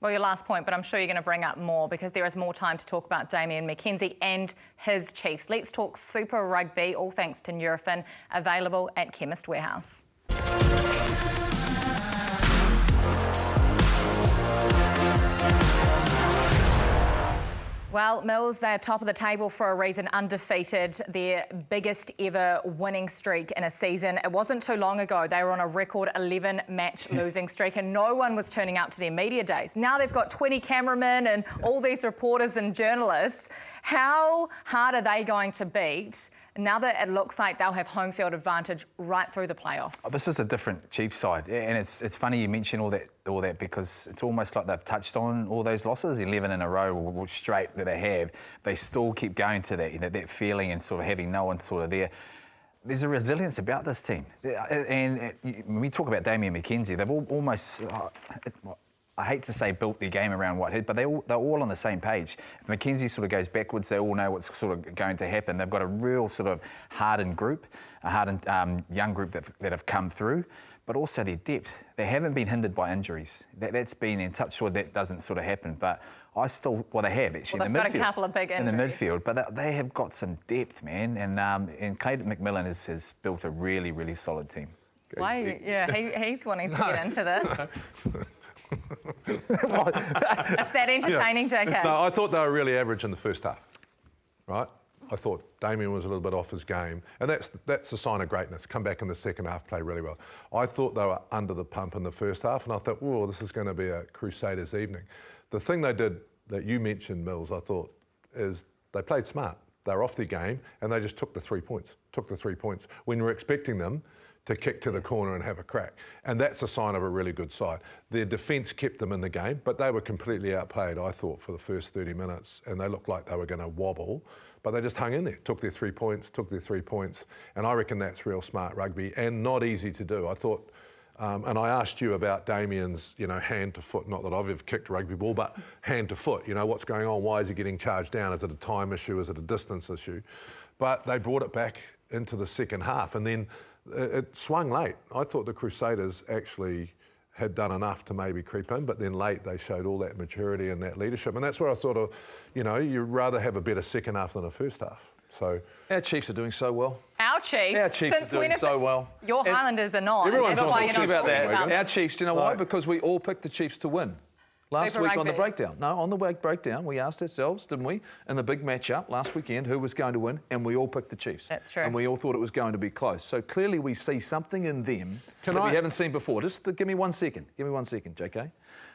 Well, your last point, but I'm sure you're going to bring up more because there is more time to talk about Damian McKenzie and his Chiefs. Let's talk Super Rugby, all thanks to Nurofen, available at Chemist Warehouse. Well, Mills, they're top of the table for a reason, undefeated, their biggest ever winning streak in a season. It wasn't too long ago, they were on a record 11-match losing streak and no one was turning up to their media days. Now they've got 20 cameramen and all these reporters and journalists. How hard are they going to beat now that it looks like they'll have home field advantage right through the playoffs? This is a different Chiefs side, and it's funny you mention all that because it's almost like they've touched on all those losses, 11 in a row straight that they have. They still keep going to that, that feeling and sort of having no one sort of there. There's a resilience about this team, and when we talk about Damian McKenzie, they've almost. I hate to say built their game around Whitehead, but they're all on the same page. If McKenzie sort of goes backwards, they all know what's sort of going to happen. They've got a real sort of hardened group, a hardened young group that have come through, but also their depth. They haven't been hindered by injuries. That's been in touch with that doesn't sort of happen, but they have actually in the midfield. They've got a couple of big injuries. In the midfield, but they have got some depth, man, and Clayton McMillan has built a really, really solid team. Why? Yeah, he's wanting to get into this. It's that entertaining, JK. So I thought they were really average in the first half, right? I thought Damian was a little bit off his game, and that's a sign of greatness. Come back in the second half, play really well. I thought they were under the pump in the first half, and I thought, oh, this is going to be a Crusaders evening. The thing they did that you mentioned, Mills, I thought, is they played smart. They were off their game, and they just took the 3 points. When you were expecting them to kick to the corner and have a crack. And that's a sign of a really good side. Their defence kept them in the game, but they were completely outplayed, I thought, for the first 30 minutes, and they looked like they were going to wobble, but they just hung in there, took their 3 points, and I reckon that's real smart rugby and not easy to do. I thought, and I asked you about Damian's, hand to foot, not that I've ever kicked a rugby ball, but hand to foot, what's going on? Why is he getting charged down? Is it a time issue? Is it a distance issue? But they brought it back into the second half, and then it swung late. I thought the Crusaders actually had done enough to maybe creep in, but then late they showed all that maturity and that leadership. And that's where I thought of, you'd rather have a better second half than a first half. So our Chiefs are doing so well. Our Chiefs are doing so well. Your Highlanders are not. Everyone's talking about that. Our Chiefs, do you know why? Because we all picked the Chiefs to win. Last week on the breakdown. No, on the breakdown, we asked ourselves, didn't we, in the big matchup last weekend, who was going to win, and we all picked the Chiefs. That's true. And we all thought it was going to be close. So clearly we see something in them that we haven't seen before. Just give me 1 second. Give me 1 second, JK.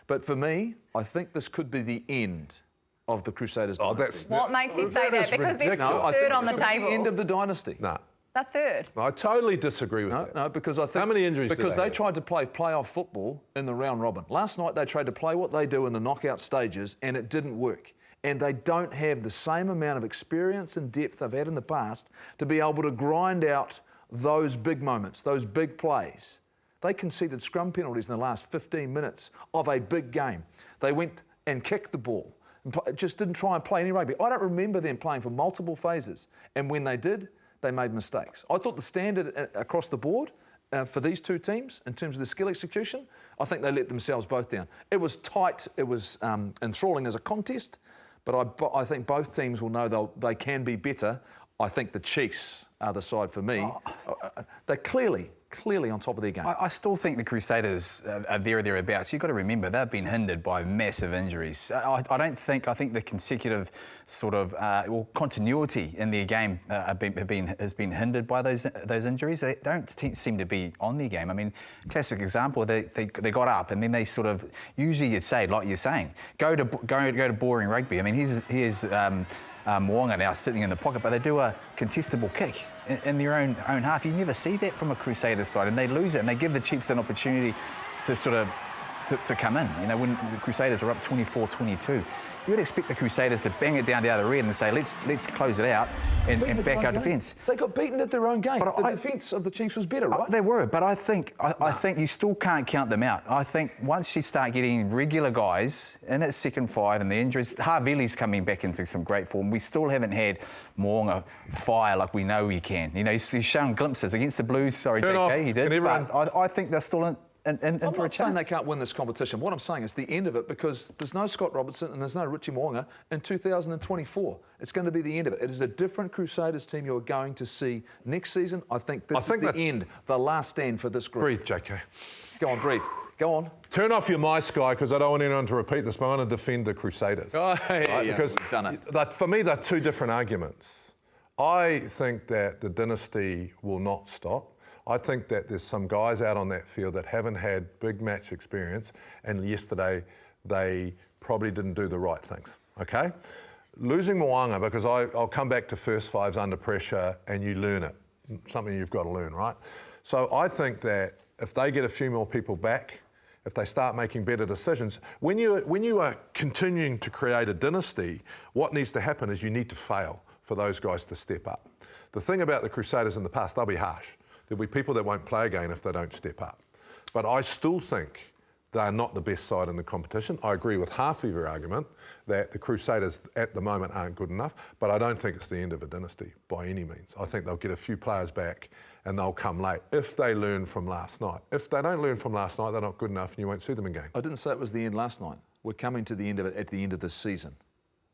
But for me, I think this could be the end of the Crusaders dynasty. What makes you say that? Because they're still third on the table. The end of the dynasty. No. The third. I totally disagree with that. No, because I think... How many injuries Because they tried to play playoff football in the round robin. Last night they tried to play what they do in the knockout stages and it didn't work. And they don't have the same amount of experience and depth they've had in the past to be able to grind out those big moments, those big plays. They conceded scrum penalties in the last 15 minutes of a big game. They went and kicked the ball. Just didn't try and play any rugby. I don't remember them playing for multiple phases. And when they did, they made mistakes. I thought the standard across the board for these two teams, in terms of the skill execution, I think they let themselves both down. It was tight, it was enthralling as a contest, but I think both teams will know they can be better. I think the Chiefs are the side for me. They're clearly on top of their game. I still think the Crusaders are thereabouts. You've got to remember, they've been hindered by massive injuries. I think the consecutive sort of continuity in their game has been hindered by those injuries. They don't seem to be on their game. I mean, classic example, they got up and then they sort of, usually you'd say, like you're saying, go to boring rugby. I mean, here's Mo'unga now sitting in the pocket, but they do a contestable kick in their own half. You never see that from a Crusaders side, and they lose it, and they give the Chiefs an opportunity to sort of to come in. When the Crusaders are up 24-22, you would expect the Crusaders to bang it down the other end and say, let's close it out and back our defence. They got beaten at their own game. But the defence of the Chiefs was better, right? They were, but I think you still can't count them out. I think once you start getting regular guys in at second five and the injuries, Havili's coming back into some great form. We still haven't had Mo'unga fire like we know he can. He's shown glimpses against the Blues. Sorry, JK, he did. But I think they're still and I'm for a not saying they chance. can't win this competition. What I'm saying is the end of it, because there's no Scott Robertson and there's no Richie Mo'unga in 2024. It's going to be the end of it. It is a different Crusaders team you're going to see next season. I think this is the end, the last stand for this group. Breathe, JK. Go on, breathe. Go on. Turn off your mice, guy, because I don't want anyone to repeat this, but I want to defend the Crusaders. Oh, yeah, because we've done it. For me, they're two different arguments. I think that the dynasty will not stop. I think that there's some guys out on that field that haven't had big match experience, and yesterday they probably didn't do the right things, okay? Losing Mo'unga, because I'll come back to first fives under pressure and you learn it, something you've got to learn, right? So I think that if they get a few more people back, if they start making better decisions, when you are continuing to create a dynasty, what needs to happen is you need to fail for those guys to step up. The thing about the Crusaders in the past, they'll be harsh. There'll be people that won't play again if they don't step up. But I still think they're not the best side in the competition. I agree with half of your argument that the Crusaders at the moment aren't good enough, but I don't think it's the end of a dynasty by any means. I think they'll get a few players back and they'll come late if they learn from last night. If they don't learn from last night, they're not good enough and you won't see them again. I didn't say it was the end last night. We're coming to the end of it at the end of this season.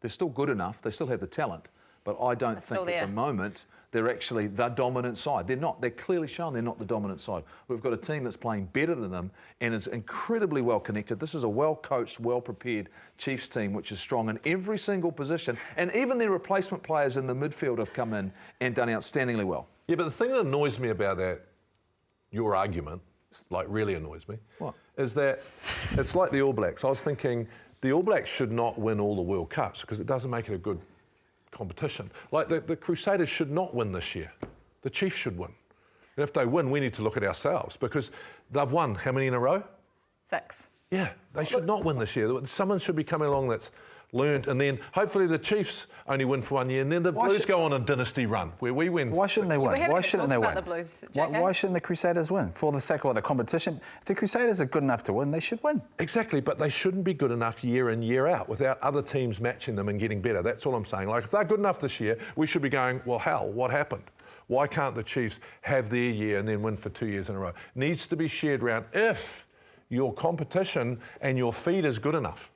They're still good enough. They still have the talent. But I don't think at the moment they're actually the dominant side. They're not. They're clearly shown they're not the dominant side. We've got a team that's playing better than them and is incredibly well connected. This is a well-coached, well-prepared Chiefs team which is strong in every single position. And even their replacement players in the midfield have come in and done outstandingly well. Yeah, but the thing that annoys me about that, your argument, like really annoys me, is that it's like the All Blacks. I was thinking the All Blacks should not win all the World Cups because it doesn't make it a good competition. Like the Crusaders should not win this year. The Chiefs should win. And if they win, we need to look at ourselves because they've won how many in a row? 6. Yeah, they should not win this year. Someone should be coming along that's learned, and then hopefully the Chiefs only win for 1 year, and then the Blues go on a dynasty run where we win. Why shouldn't they win? Why shouldn't they win? The Blues, why shouldn't the Crusaders win? For the sake of the competition, if the Crusaders are good enough to win, they should win. Exactly, but they shouldn't be good enough year in, year out without other teams matching them and getting better. That's all I'm saying. Like, if they're good enough this year, we should be going, well, hell, what happened? Why can't the Chiefs have their year and then win for 2 years in a row? Needs to be shared around if your competition and your feed is good enough.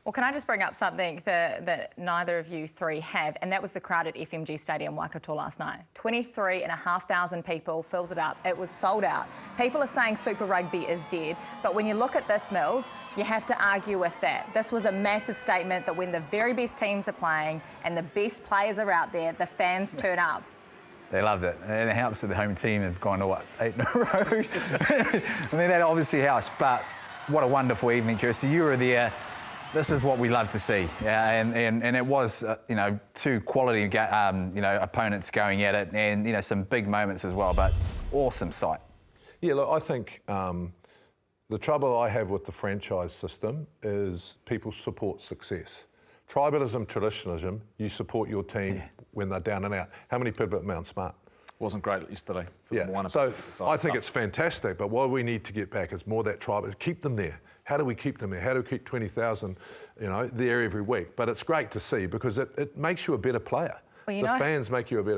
Well, can I just bring up something that neither of you three have, and that was the crowd at FMG Stadium, Waikato last night. 23,500 people filled it up. It was sold out. People are saying Super Rugby is dead, but when you look at this, Mills, you have to argue with that. This was a massive statement that when the very best teams are playing and the best players are out there, the fans turn up. They loved it. And it helps that the home team have gone to, 8 in a row? I mean, that obviously helps, but what a wonderful evening, Kirstie. You were there. This is what we love to see, and it was, two quality, opponents going at it, and some big moments as well. But awesome sight. Yeah, look, I think the trouble I have with the franchise system is people support success. Tribalism, traditionalism, you support your team when they're down and out. How many people at Mount Smart? Wasn't great yesterday. For the Moana So side. I think it's fantastic, but what we need to get back is more that tribe. Keep them there. How do we keep them there? How do we keep 20,000, there every week? But it's great to see because it makes you a better player. Well, the fans make you a better